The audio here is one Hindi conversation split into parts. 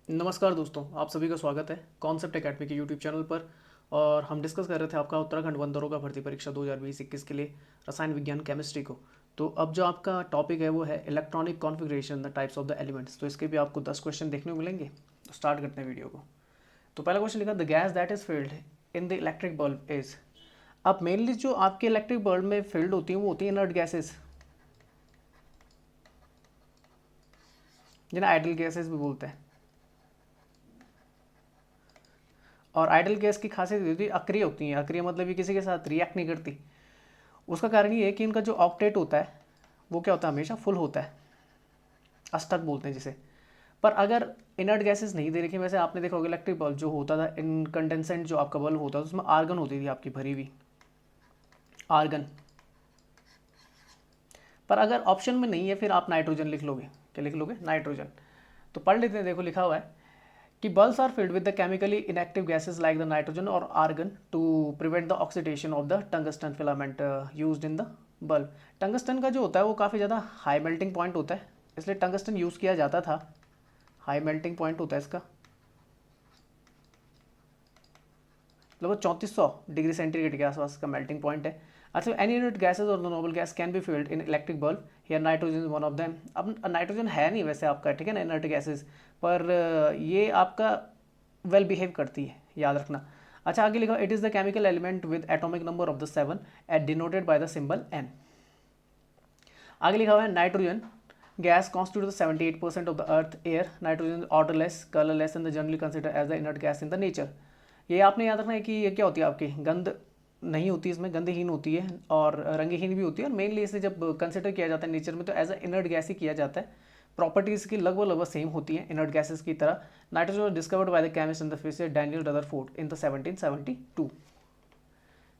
नमस्कार दोस्तों, आप सभी का स्वागत है कॉन्सेप्ट एकेडमी के यूट्यूब चैनल पर। और हम डिस्कस कर रहे थे आपका उत्तराखंड वन दरोगा भर्ती परीक्षा 2020-21 के लिए रसायन विज्ञान केमिस्ट्री को। तो अब जो आपका टॉपिक है वो है electronic configuration the types of the elements. तो इसके भी आपको 10 क्वेश्चन देखने को मिलेंगे। तो स्टार्ट करते हैं वीडियो को। तो पहला क्वेश्चन लिखा, the gas that is filled in the electric bulb is. अब मेनली जो आपके इलेक्ट्रिक बल्ब में फिल्ड होती हैं वो होती है इनर्ट गैसेज, जिन्हें आइडल गैसेज भी बोलते हैं। और आइडल गैस की खासियत ये होती है अक्रिय होती हैं। अक्रिय मतलब ये किसी के साथ रिएक्ट नहीं करती। उसका कारण ये है कि इनका जो ऑक्टेट होता है वो क्या होता है, हमेशा फुल होता है, अष्टक बोलते हैं जिसे। पर अगर इनर्ट गैसेस नहीं दे रखी, वैसे आपने देखा होगा इलेक्ट्रिक बल्ब जो होता था, इनकंडेंसेंट जो आपका बल्ब होता था उसमें आर्गन होती थी आपकी भरी हुई आर्गन। पर अगर ऑप्शन में नहीं है फिर आप नाइट्रोजन लिख लोगे। क्या लिख लोगे? नाइट्रोजन। तो पढ़ लेते हैं। देखो लिखा हुआ है कि bulbs are filled with the chemically inactive gases like the nitrogen or argon to prevent the oxidation of the tungsten filament used in the bulb। Tungsten का जो होता है वो काफ़ी ज़्यादा हाई मेल्टिंग पॉइंट होता है, इसलिए टंगस्टन यूज़ किया जाता था। हाई मेल्टिंग पॉइंट होता है इसका, लगभग 3400 डिग्री सेंटीग्रेड के आसपास का मेल्टिंग पॉइंट है। अच्छा, एनी यूनिट गैसेज और the noble gas can be filled in electric bulb, here nitrogen is one of them. अब नाइट्रोजन है नहीं वैसे आपका, ठीक है ना, इनर्ट गैसेज, पर ये आपका वेल बिहेव करती है, याद रखना। अच्छा आगे लिखा, it is the chemical element with atomic number of the 7 at denoted by the symbol N. आगे लिखा हुआ है nitrogen gas constitute 78% of the earth air. Nitrogen odourless colourless and generally consider as the inert gas in the nature. ये आपने याद रखना है कि ये क्या होती है आपकी, गंध नहीं होती इसमें, गंधहीन होती है और रंगहीन भी होती है। और मेनली इसे जब कंसिडर किया जाता है नेचर में तो एज अ इनर्ट गैस ही किया जाता है। प्रॉपर्टीज़ की लगभग लगभग सेम होती हैं इनर्ट गैसेस की तरह। Nitrogen was discovered by the chemist in the physicist Daniel Rutherford in the 1772।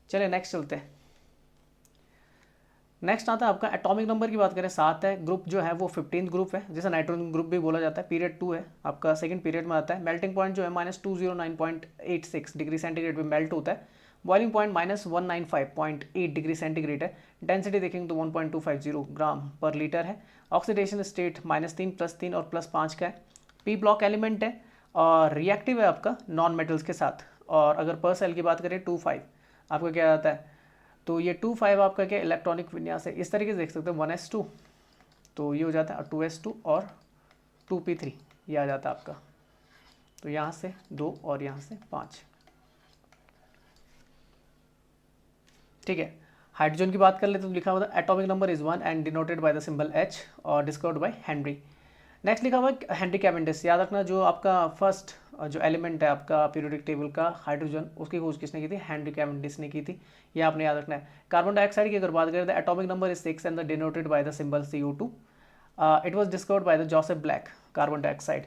चलिए नेक्स्ट चलते हैं। नेक्स्ट आता है आपका एटॉमिक नंबर की बात करें 7 है। ग्रुप जो है वो 15 ग्रुप है, जिसे नाइट्रोजन ग्रुप भी बोला जाता है। पीरियड 2 है आपका, सेकंड पीरियड में आता है। मेल्टिंग पॉइंट जो है -209.86 डिग्री सेंटीग्रेड में मेल्ट होता है। बॉइलिंग पॉइंट -195.8 डिग्री सेंटीग्रेड है। डेंसिटी देखेंगे तो 1.250 ग्राम पर लीटर है। ऑक्सीडेशन स्टेट -3 +3 और +5 का है। पी ब्लॉक एलिमेंट है और रिएक्टिव है आपका नॉन मेटल्स के साथ। और अगर पर सेल की बात करें 2.5 आपका क्या आता है, तो ये 2.5 आपका क्या इलेक्ट्रॉनिक विन्यास है। इस तरीके से देख सकते हैं 1s2, तो ये हो जाता है 2s2 और 2p3, ये आ जाता है आपका। तो यहाँ से 2 और यहाँ से 5, ठीक है। हाइड्रोजन की बात कर लेते तो लिखा हुआ था atomic number is 1 and denoted by the symbol H और डिस्कवर्ड बाय हेनरी। नेक्स्ट लिखा हुआ है हेनरी कैवेंडिश। याद रखना जो आपका फर्स्ट जो एलिमेंट है आपका पीरियोडिक टेबल का हाइड्रोजन, उसकी खोज किसने की थी? हेनरी कैवेंडिश ने की थी, ये आपने याद रखना है। कार्बन डाइऑक्साइड की अगर बात करें तो atomic number is 6 and the denoted by the symbol CO2। It was discovered by the Joseph Black, carbon dioxide.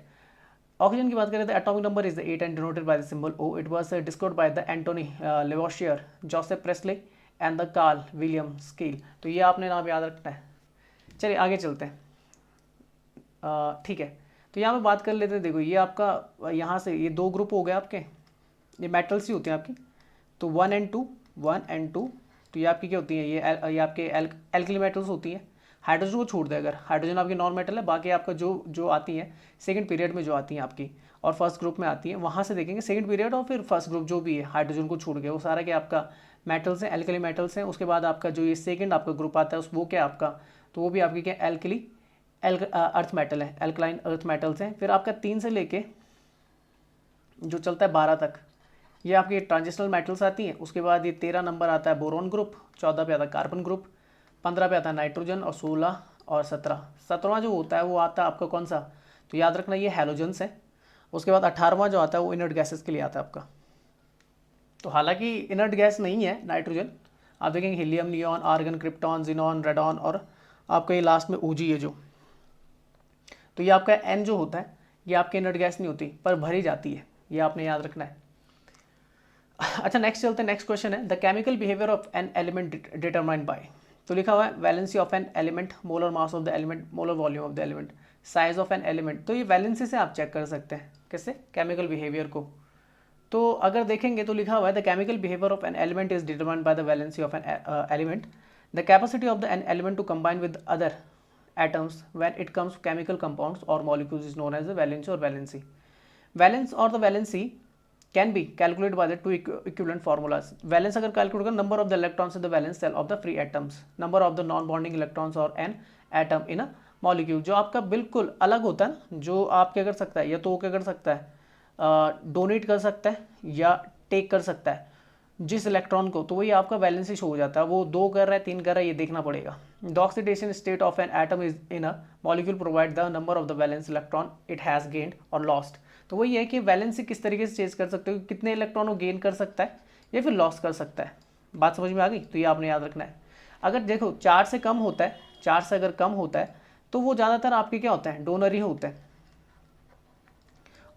Oxygen की बात करें तो atomic number is the 8 and denoted by the symbol O। It was discovered by the Antoine Lavoisier, Joseph Priestley and the Carl William Scheele. तो ये आपने नाम याद रखना है। चलिए आगे चलते हैं। ठीक है, तो यहाँ पे बात कर लेते हैं। देखो ये आपका यहाँ से ये 2 ग्रुप हो गए आपके, ये मेटल्स ही होते हैं आपकी। तो 1 एंड 2, 1 एंड 2, तो ये आपकी क्या होती है, ये आपके एल्किली मेटल्स होती हैं। हाइड्रोजन को छोड़ दे, अगर हाइड्रोजन आपकी नॉन मेटल है, बाकी आपका जो जो आती हैं सेकंड पीरियड में जो आती हैं आपकी और फर्स्ट ग्रुप में आती हैं, वहाँ से देखेंगे सेकंड पीरियड और फिर फर्स्ट ग्रुप जो भी है हाइड्रोजन को छोड़ के वो सारा क्या आपका मेटल्स हैं, एल्कली मेटल्स हैं। उसके बाद आपका जो ये सेकंड आपका ग्रुप आता है उस वो क्या आपका, तो वो भी आपकी क्या एल्कली अर्थ मेटल है, एल्कलाइन अर्थ मेटल्स हैं। फिर आपका 3 से लेके जो चलता है 12 तक ये आपकी ट्रांजिशनल मेटल्स आती हैं। उसके बाद ये 13 नंबर आता है बोरोन ग्रुप, 14 पे आता है कार्बन ग्रुप, 15 पे आता है नाइट्रोजन और 16 और 17वां जो होता है वो आता है आपका कौन सा, तो याद रखना ये हैलोजन्स है। उसके बाद 18वां जो आता है वो इनर्ट गैसेस के लिए आता है आपका। तो हालांकि इनर्ट गैस नहीं है नाइट्रोजन, आप देखेंगे helium, neon, argon, krypton, xenon, radon और आपका ये लास्ट में ओजी है जो, तो ये आपका एन जो होता है ये आपकी इनर्ट गैस नहीं होती पर भरी जाती है, ये आपने याद रखना है। अच्छा नेक्स्ट चलते हैं। नेक्स्ट क्वेश्चन है the chemical behaviour of an element determined by. तो लिखा हुआ है valency of an element, molar mass of the element, molar volume of the element, size of an element. तो ये वैलेंसी से आप चेक कर सकते हैं कैसे, केमिकल बिहेवियर को। तो अगर देखेंगे तो लिखा हुआ है the chemical behaviour of an element is determined by the valency of an element, the capacity of the an element to combine with other atoms when it comes to chemical compounds और molecules is known as the valency और वैलेंसी। वैलेंस और the valency can be calculate by the two equivalent formulas. Valence अगर कैलकुलेट करें, number of the electrons in the valence shell of the free atoms, number of the non bonding electrons और an atom in a molecule. जो आपका बिल्कुल अलग होता है ना, जो आप क्या कर सकता है, या तो वो क्या कर सकता है, डोनेट कर सकता है या टेक कर सकता है जिस इलेक्ट्रॉन को, तो वही आपका वैलेंसी शो हो जाता है। वो 2 कर रहा है, 3 कर रहा है, ये देखना पड़ेगा। The oxidation state of an atom is in a molecule provide the number of the valence electron it has gained और लॉस्ट। तो वही है कि वैलेंसी किस तरीके से चेंज कर सकते हो, कितने इलेक्ट्रॉन को गेन कर सकता है या फिर लॉस कर सकता है। बात समझ में आ गई? तो ये आपने याद रखना है। अगर देखो 4 से कम होता है, 4 से अगर कम होता है तो वो ज़्यादातर आपके क्या होता है, डोनर ही होते हैं।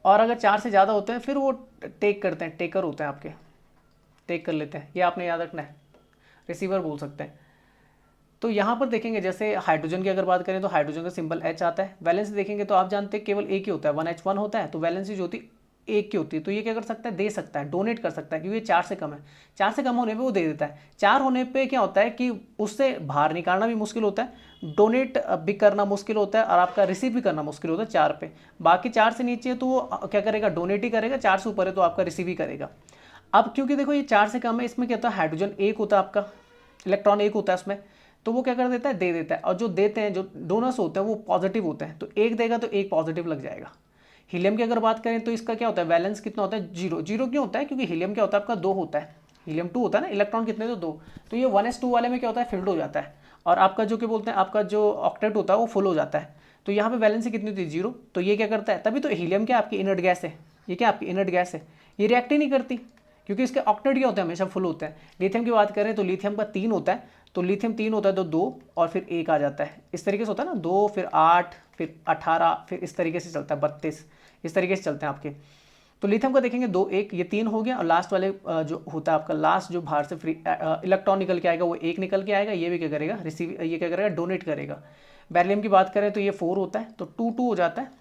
और अगर 4 से ज़्यादा होते हैं फिर वो टेक करते हैं, टेकर होते हैं, आपके टेक कर लेते हैं। ये आपने याद रखना है, रिसीवर बोल सकते हैं। तो यहाँ पर देखेंगे जैसे हाइड्रोजन की अगर बात करें तो हाइड्रोजन का सिंबल H आता है। वैलेंसी देखेंगे तो आप जानते हैं केवल एक ही होता है, 1H1 होता है। तो वैलेंसी जो होती है एक की होती है। तो ये क्या कर सकता है, दे सकता है, डोनेट कर सकता है, क्योंकि ये 4 से कम है। 4 से कम होने पे वो दे देता है। 4 होने पे क्या होता है कि उससे बाहर निकालना भी मुश्किल होता है, डोनेट भी करना मुश्किल होता है और आपका रिसीव भी करना मुश्किल होता है 4 पे। बाकी 4 से नीचे है तो वो क्या करेगा, डोनेट ही करेगा। 4 से ऊपर है तो आपका रिसीव ही करेगा। अब क्योंकि देखो ये 4 से कम है, इसमें क्या होता है, हाइड्रोजन एक होता है, आपका इलेक्ट्रॉन एक होता है इसमें, तो वो क्या कर देता है, दे देता है। और जो देते हैं, जो डोनर्स होते हैं वो पॉजिटिव होते हैं, तो एक देगा तो एक पॉजिटिव लग जाएगा। हीलियम की अगर बात करें तो इसका क्या होता है, बैलेंस कितना होता है, 0। 0 क्यों होता है, क्योंकि हीलियम क्या होता है आपका 2 होता है, हीलियम 2 होता है ना, इलेक्ट्रॉन कितने, तो 2। तो ये 1s2 वाले में क्या होता है, फिल्ड हो जाता है। और आपका जो क्या बोलते हैं, आपका जो ऑक्टेट होता है वो फुल हो जाता है। तो यहाँ पे वैलेंसी कितनी थी, 0। तो ये क्या करता है, तभी तो हीलियम क्या आपकी इनर्ट गैस है, ये क्या आपकी इनर्ट गैस है, ये रिएक्ट ही नहीं करती, क्योंकि इसके ऑक्टेट क्या होते हैं, हमेशा फुल होते हैं। लिथियम की बात करें तो लिथियम का 3 होता है, तो लिथियम 3 होता है तो 2 और फिर 1 आ जाता है। इस तरीके से होता है ना, 2 फिर 8 फिर 18 फिर इस तरीके से चलता है 32, इस तरीके से चलते हैं आपके। तो लिथियम का देखेंगे 2 1, ये 3 हो गया। और लास्ट वाले जो होता है आपका लास्ट, जो बाहर से फ्री इलेक्ट्रॉन निकल के आएगा वो 1 निकल के आएगा। ये भी क्या करेगा, रिसीव, ये क्या करेगा, डोनेट करेगा। बेरिलियम की बात करें तो ये 4 होता है, तो 2 2 हो जाता है,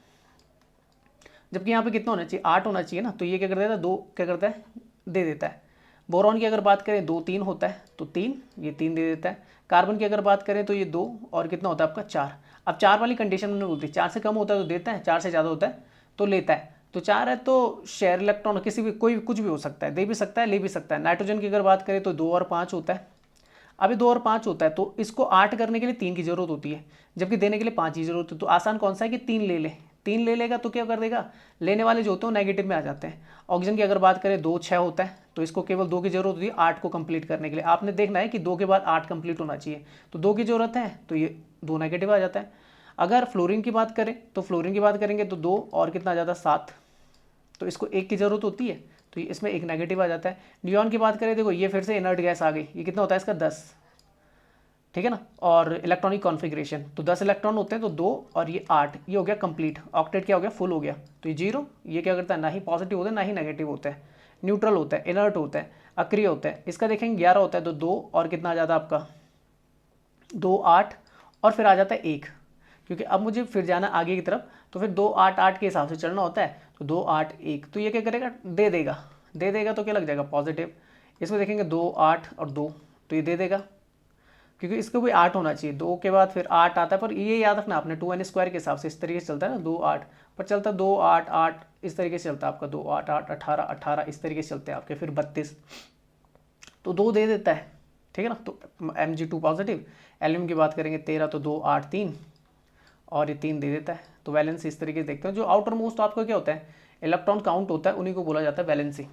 जबकि यहाँ पे कितना होना चाहिए, 8 होना चाहिए ना। तो ये क्या कर देता है, 2 क्या करता है, दे देता है। बोरॉन की अगर बात करें 2 3 होता है, तो 3, ये 3 दे देता है। कार्बन की अगर बात करें तो ये 2 और कितना होता है आपका 4। अब 4 वाली कंडीशन मैंने बोलती है, 4 से कम होता है तो देता है, 4 से ज़्यादा होता है तो लेता है। तो 4 है तो शेयर इलेक्ट्रॉन किसी भी, कोई कुछ भी हो सकता है, दे भी सकता है, ले भी सकता है। नाइट्रोजन की अगर बात करें तो 2 और 5 होता है। अभी 2 और 5 होता है तो इसको 8 करने के लिए 3 की जरूरत होती है, जबकि देने के लिए 5 की जरूरत है। तो आसान कौन सा है कि 3 ले ले, 3 ले लेगा तो क्या कर देगा, लेने वाले जो होते हैं नेगेटिव में आ जाते हैं। ऑक्सीजन की अगर बात करें 2 6 होता है, तो इसको केवल 2 की जरूरत होती है 8 को कंप्लीट करने के लिए। आपने देखना है कि 2 के बाद 8 कंप्लीट होना चाहिए, तो 2 की जरूरत है तो ये 2 नेगेटिव आ जाता है। अगर फ्लोरीन की बात करें तो फ्लोरीन की बात करेंगे तो 2 और कितना आ जाता है 7, तो इसको 1 की जरूरत होती है, तो इसमें 1 नेगेटिव आ जाता है। नियॉन की बात करें, देखो ये फिर से इनर्ट गैस आ गई, ये कितना होता है इसका 10, ठीक है ना। और इलेक्ट्रॉनिक कॉन्फ़िगरेशन तो 10 इलेक्ट्रॉन होते हैं, तो 2 और ये 8, ये हो गया कंप्लीट, ऑक्टेट क्या हो गया, फुल हो गया। तो ये 0, ये क्या करता है, ना ही पॉजिटिव होता है ना ही नेगेटिव होता है, न्यूट्रल होता है, इनर्ट होता है, अक्रिय होता है। इसका देखेंगे 11 होता है, तो 2 और कितना आ जाता है आपका 2 8 और फिर आ जाता है 1, क्योंकि अब मुझे फिर जाना आगे की तरफ, तो फिर 2 8 8 के हिसाब से चलना होता है। तो 2 8 1, तो ये क्या करेगा, दे देगा, दे देगा तो क्या लग जाएगा, पॉजिटिव। इसमें देखेंगे 2 8 और 2, तो ये दे देगा, क्योंकि इसको भी 8 होना चाहिए। 2 के बाद फिर 8 आता है, पर ये याद रखना आपने 2n² के हिसाब से इस तरीके से चलता है ना, 2 8 पर चलता है, 2 8 8 इस तरीके से चलता है आपका, 2 8 8 18 18 इस तरीके से चलते हैं आपके, फिर 32, तो 2 दे देता है, ठीक है ना। तो Mg2 पॉजिटिव। एल्यूमिनियम की बात करेंगे 13, तो 2 8 3 और ये 3 दे देता है। तो वैलेंसी इस तरीके से देखते हैं। जो आउटर मोस्ट आपका क्या होता है, इलेक्ट्रॉन काउंट होता है, उन्हीं को बोला जाता है वैलेंसी।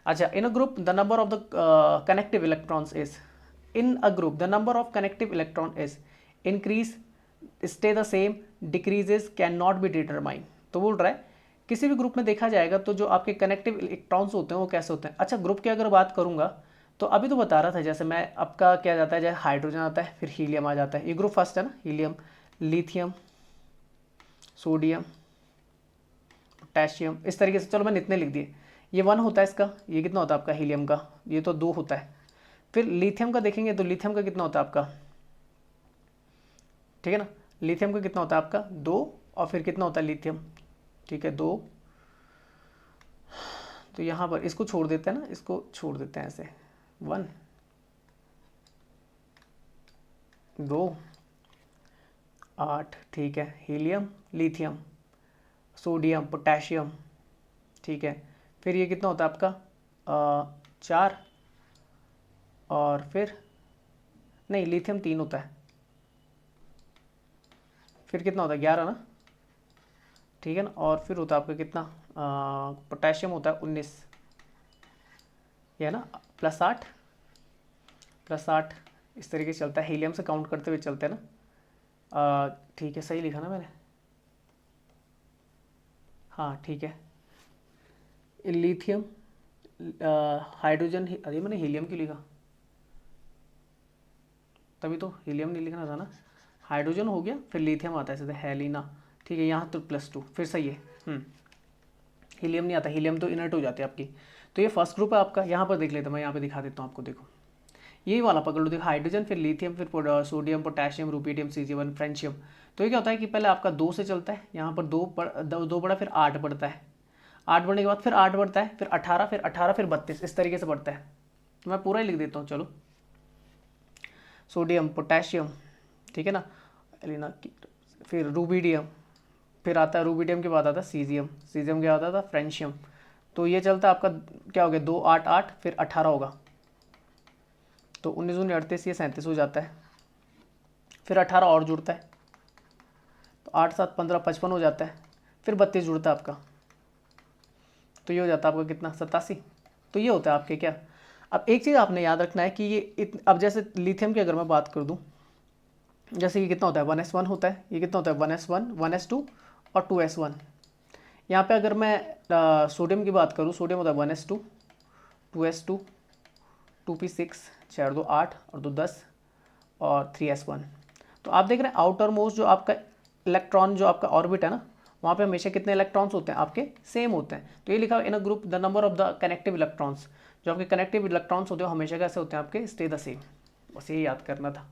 अच्छा, in a group the number of the connective electrons is, in a group the number of connective electron is increase, stay the same, decreases, cannot be determined। तो बोल रहा है किसी भी ग्रुप में देखा जाएगा तो जो आपके कनेक्टिव इलेक्ट्रॉन्स होते हैं वो कैसे होते हैं। अच्छा, ग्रुप की अगर बात करूंगा तो अभी तो बता रहा था, जैसे मैं आपका क्या जाता है, जैसे हाइड्रोजन आता है फिर हीलियम आ जाता है, ये ग्रुप फर्स्ट है ना, हीलियम, लिथियम, सोडियम, पोटेशियम, इस तरीके से। चलो मैंने इतने लिख दिए। ये 1 होता है इसका, ये कितना होता है आपका हीलियम का, ये तो 2 होता है। फिर लिथियम का देखेंगे तो लिथियम का कितना होता है आपका, ठीक है ना, लिथियम का कितना होता है आपका 2, और फिर कितना होता है लिथियम, ठीक है 2। तो यहाँ पर इसको छोड़ देते हैं ना, इसको छोड़ देते हैं ऐसे, 1 2 8, ठीक है, हीलियम लिथियम सोडियम, पोटेशियम, ठीक है। फिर ये कितना होता है आपका 4, और फिर नहीं लिथियम 3 होता है, फिर कितना होता है 11 ना, ठीक है ना। और फिर होता है आपका कितना पोटेशियम होता है 19, ये है ना, +8 +8 इस तरीके से चलता है, हीलियम से काउंट करते हुए चलते हैं ना। ठीक है, सही लिखा ना मैंने, हाँ ठीक है। लिथियम, हाइड्रोजन, अरे मैंने हीलियम क्यों लिखा, तभी तो हीलियम नहीं लिखना था ना। हाइड्रोजन हो गया, फिर लिथियम आता है सीधे हेलिना, ठीक है। यहाँ तो +2, फिर सही है। हीलियम नहीं आता, हीलियम तो इनर्ट हो जाती है आपकी। तो ये फर्स्ट ग्रुप है आपका, यहाँ पर देख लेते हैं, मैं यहाँ पे दिखा देता हूँ आपको, देखो यही वाला पकड़ लो, देखो हाइड्रोजन, फिर लिथियम, फिर sodium, potassium, rubidium, caesium, francium. तो ये क्या होता है कि पहले आपका 2 से चलता है, यहाँ पर 2 बढ़ा, फिर 8 बढ़ता है, 8 बढ़ने के बाद फिर 8 बढ़ता है, फिर 18, फिर 18, फिर 32, इस तरीके से बढ़ता है। तो मैं पूरा ही लिख देता हूँ, चलो। सोडियम, पोटेशियम, ठीक है ना, एलिना, फिर रूबिडियम, फिर आता है रूबिडियम के बाद आता है सीजियम, सीजियम के बाद आता है फ्रेंशियम। तो ये चलता है आपका, क्या हो गया 2 8 8, फिर 18 होगा, तो 19 दूनी 38, ये 37 हो जाता है। फिर 18 और जुड़ता है, तो 8 7 15 55 हो जाता है, फिर 32 जुड़ता है आपका, तो ये हो जाता है आपका कितना 87। तो ये होता है आपके क्या। अब एक चीज़ आपने याद रखना है कि ये अब जैसे लिथियम की अगर मैं बात कर दूँ, जैसे ये कितना होता है 1s1 होता है, ये कितना होता है 1s1 1s2 और 2s1। यहाँ पे अगर मैं सोडियम की बात करूँ, सोडियम होता है 1s2 2s2 2p6 4 2 8 और 2 10 और 3s1। तो आप देख रहे हैं आउटर मोस्ट जो आपका इलेक्ट्रॉन, जो आपका ऑर्बिट है ना, वहाँ पे हमेशा कितने इलेक्ट्रॉन्स होते हैं आपके, सेम होते हैं। तो ये लिखा है in a group the number of the connective electrons, जो आपके कनेक्टिव इलेक्ट्रॉन्स होते हैं हमेशा कैसे होते हैं आपके, स्टे द सेम। बस ये याद करना था,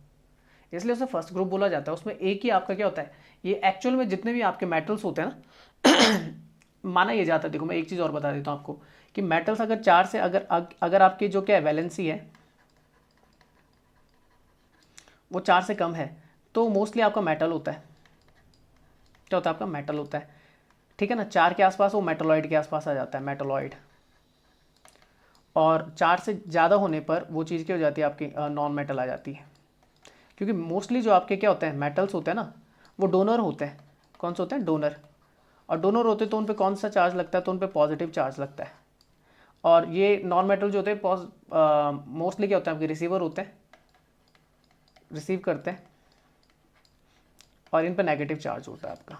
इसलिए उसे फर्स्ट ग्रुप बोला जाता है। उसमें एक ही आपका क्या होता है, ये एक्चुअल में जितने भी आपके मेटल्स होते हैं ना माना ये जाता है, देखो मैं एक चीज़ और बता देता हूँ आपको कि मेटल्स अगर 4 से अगर आपकी जो क्या है वैलेंसी है वो 4 से कम है, तो मोस्टली आपका मेटल होता है। क्या होता है आपका, मेटल होता है, ठीक है ना। 4 के आसपास वो मेटलॉइड के आसपास आ जाता है, मेटलॉइड। और 4 से ज़्यादा होने पर वो चीज़ क्या हो जाती है आपकी, नॉन मेटल आ जाती है। क्योंकि मोस्टली जो आपके क्या होते हैं मेटल्स होते हैं ना, वो डोनर होते हैं। कौन से होते हैं, डोनर। और डोनर होते हैं तो उन पे कौन सा चार्ज लगता है, तो उन पे पॉजिटिव चार्ज लगता है। और ये नॉन मेटल जो होते हैं मोस्टली क्या होते हैं आपके, रिसीवर होते हैं, रिसीव करते हैं, और इन पे नेगेटिव चार्ज होता है आपका,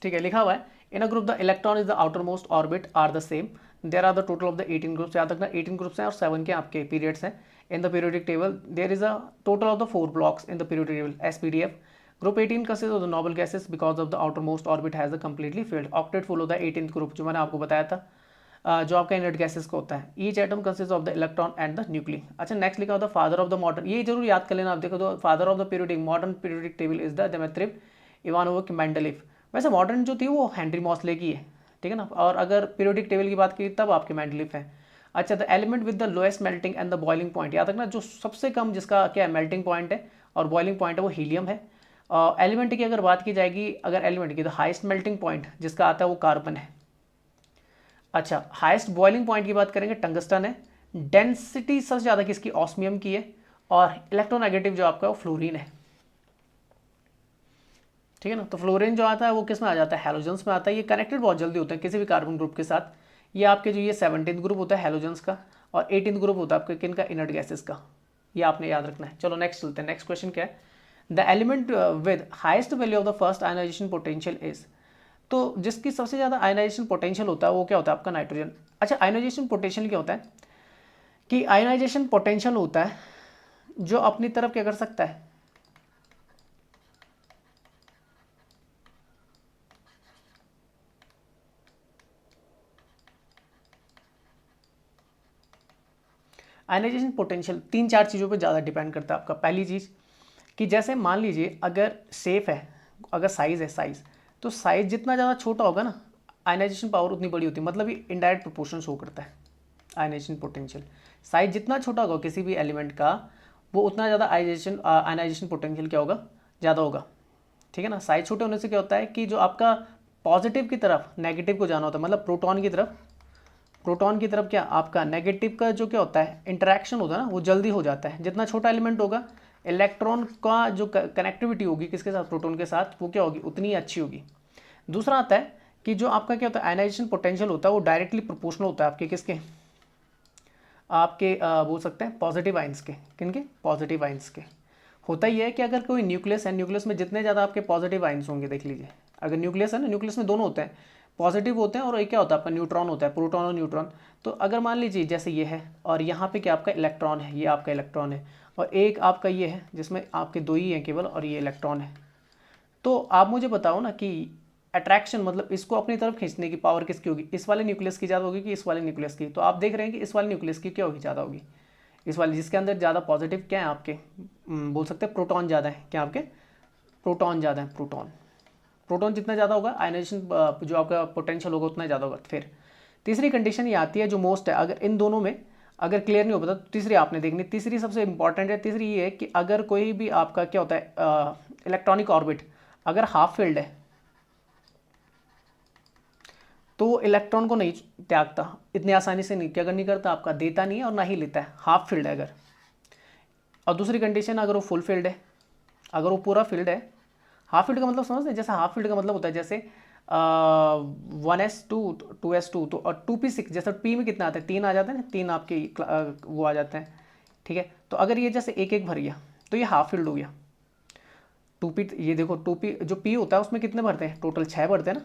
ठीक है। लिखा हुआ है in a group the electron is the outer most orbit are the same, there are the total of the 18 groups. याद रखना 18 ग्रुप्स हैं और 7 के आपके पीरियड्स हैं। In the periodic table there is a total of the 4 blocks in the periodic table SPDF। Group 18 consists of the noble gases because of the outermost orbit has a completely filled octet full of the 18th group, जो मैंने आपको बताया था जो आपका इनर्ट गैसेस का होता है। Each atom consist of the electron and the nuclei. अच्छा नेक्स्ट लिखा होता है फादर ऑफ द मॉडर्न, ये जरूर याद कर लेना आप, देखो तो father of the periodic modern periodic table is the Dmitri Ivanovich Mendeleev. वैसे मॉडर्न जो थी वो हेनरी मॉसले की है, ठीक है ना। और अगर पीरियोडिक टेबल की बात की तब आपके मेंडलीफ है। अच्छा the element with the lowest melting and the boiling point, याद रखना जो सबसे कम जिसका क्या है मेल्टिंग पॉइंट है और बॉइलिंग पॉइंट है वो हीलियम है। एलिमेंट की अगर बात की जाएगी, अगर एलिमेंट की, तो हाईएस्ट मेल्टिंग पॉइंट जिसका आता है वो कार्बन है। अच्छा हाईएस्ट बॉइलिंग पॉइंट की बात करेंगे टंगस्टन है। डेंसिटी सबसे ज़्यादा किसकी, ऑस्मियम की है। और इलेक्ट्रोनेगेटिव जो आपका वो फ्लोरीन है, ठीक है ना। तो फ्लोरीन जो आता है वो किस में आ जाता है, हैलोजेंस में आता है। ये कनेक्टेड बहुत जल्दी होते हैं किसी भी कार्बन ग्रुप के साथ। ये आपके जो ये 17th ग्रुप होता है हैलोजेंस का, और 18th ग्रुप होता है आपके किन का, इनर्ट गैसेस का। ये आपने याद रखना है। चलो नेक्स्ट चलते हैं, नेक्स्ट क्वेश्चन क्या है, the element with highest value of the first ionisation potential is. तो जिसकी सबसे ज़्यादा आयनाइजेशन पोटेंशियल होता है वो क्या होता है आपका, नाइट्रोजन। अच्छा आयनाइजेशन पोटेंशियल क्या होता है कि आयनाइजेशन पोटेंशियल होता है जो अपनी तरफ क्या कर सकता है, आयनाइजेशन पोटेंशियल 3-4 चीज़ों पे ज़्यादा डिपेंड करता है आपका। पहली चीज़ कि जैसे मान लीजिए अगर सेफ है, अगर साइज़ है, साइज़ तो साइज़ जितना ज़्यादा छोटा होगा ना आयनाइजेशन पावर उतनी बड़ी होती है। मतलब ये इनडायरेक्ट प्रोपोर्शन शो करता है आयनाइजेशन पोटेंशियल। साइज़ जितना छोटा होगा किसी भी एलिमेंट का वो उतना ज़्यादा आयनाइजेशन पोटेंशियल क्या होगा, ज़्यादा होगा। ठीक है ना। साइज छोटे होने से क्या होता है कि जो आपका पॉजिटिव की तरफ नेगेटिव को जाना होता है, मतलब प्रोटॉन की तरफ क्या आपका नेगेटिव का जो क्या होता है इंटरेक्शन होता है ना, वो जल्दी हो जाता है। जितना छोटा एलिमेंट होगा, इलेक्ट्रॉन का जो कनेक्टिविटी होगी किसके साथ, प्रोटॉन के साथ, वो क्या होगी, उतनी अच्छी होगी। दूसरा आता है कि जो आपका क्या होता है आयनाइजेशन पोटेंशियल होता है, वो डायरेक्टली प्रोपोर्शनल होता है आपके किसके, आपके बोल सकते हैं पॉजिटिव आइंस के। किनके, पॉजिटिव आइंस के। होता ही है कि अगर कोई न्यूक्लियस है, न्यूक्लियस में जितने ज़्यादा आपके पॉजिटिव आइंस होंगे, देख लीजिए अगर न्यूक्लियस है ना, न्यूक्लियस में दोनों होते हैं, पॉजिटिव होते हैं और एक क्या होता है आपका न्यूट्रॉन होता है, प्रोटॉन और न्यूट्रॉन। तो अगर मान लीजिए जैसे ये है और यहाँ पे क्या आपका इलेक्ट्रॉन है, ये आपका इलेक्ट्रॉन है, और एक आपका ये है जिसमें आपके दो ही हैं केवल और ये इलेक्ट्रॉन है, तो आप मुझे बताओ ना कि अट्रैक्शन मतलब इसको अपनी तरफ खींचने की पावर किसकी होगी, इस वाले न्यूक्लियस की ज़्यादा होगी कि इस वाले न्यूक्लियस की। तो आप देख रहे हैं कि इस वाले न्यूक्लियस की क्या होगी, ज़्यादा होगी। इस वाले जिसके अंदर ज़्यादा पॉजिटिव क्या है आपके, बोल सकते हैं प्रोटॉन ज़्यादा है, क्या आपके प्रोटॉन ज़्यादा है। प्रोटॉन जितना ज़्यादा होगा आयनाइजेशन जो आपका पोटेंशियल होगा उतना ज़्यादा होगा। फिर तीसरी कंडीशन ये आती है जो मोस्ट है, अगर इन दोनों में अगर क्लियर नहीं हो पाता तो तीसरी आपने देखनी। तीसरी सबसे इंपॉर्टेंट है। तीसरी ये है कि अगर कोई भी आपका क्या होता है इलेक्ट्रॉनिक ऑर्बिट अगर हाफ फील्ड है तो इलेक्ट्रॉन को नहीं त्यागता इतनी आसानी से, नहीं क्या नहीं करता आपका, देता नहीं है और ना ही लेता है, हाफ फील्ड है अगर। और दूसरी कंडीशन अगर वो फुल फील्ड है, अगर वो पूरा फील्ड है। हाफ फील्ड का मतलब समझते हैं, जैसे हाफ फील्ड का मतलब होता है जैसे 1s2 2s2 तो और 2p6, जैसे p में कितना आता है, 3 आ जाते हैं ना, 3 आपके वो आ जाते हैं। ठीक है, तो अगर ये जैसे एक एक भर गया तो ये हाफ फील्ड हो गया। 2p, ये देखो 2p जो p होता है उसमें कितने भरते हैं, टोटल 6 भरते हैं ना,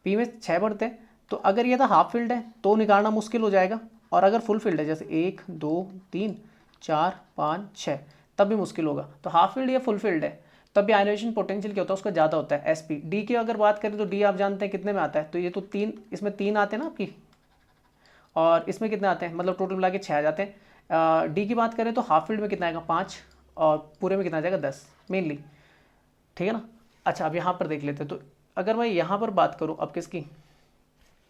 p में 6 भरते हैं। तो अगर ये था हाफ फील्ड है तो निकालना मुश्किल हो जाएगा, और अगर फुल फील्ड है जैसे 1 2 3 4 5 6 तब भी मुश्किल होगा। तो हाफ फील्ड या फुल फील्ड है तब भी आयनाइजेशन पोटेंशियल क्या होता है उसका ज़्यादा होता है, sp। d की अगर बात करें तो d आप जानते हैं कितने में आता है, तो ये तो 3, इसमें 3 आते हैं ना आपकी, और इसमें कितने आते हैं, मतलब टोटल मिला के 6 आ जाते हैं। डी की बात करें तो हाफ फील्ड में कितना आएगा 5, और पूरे में कितना आ जाएगा 10 मेनली। ठीक है ना। अच्छा अब यहाँ पर देख लेते हैं, तो अगर मैं यहाँ पर बात करूँ अब किसकी,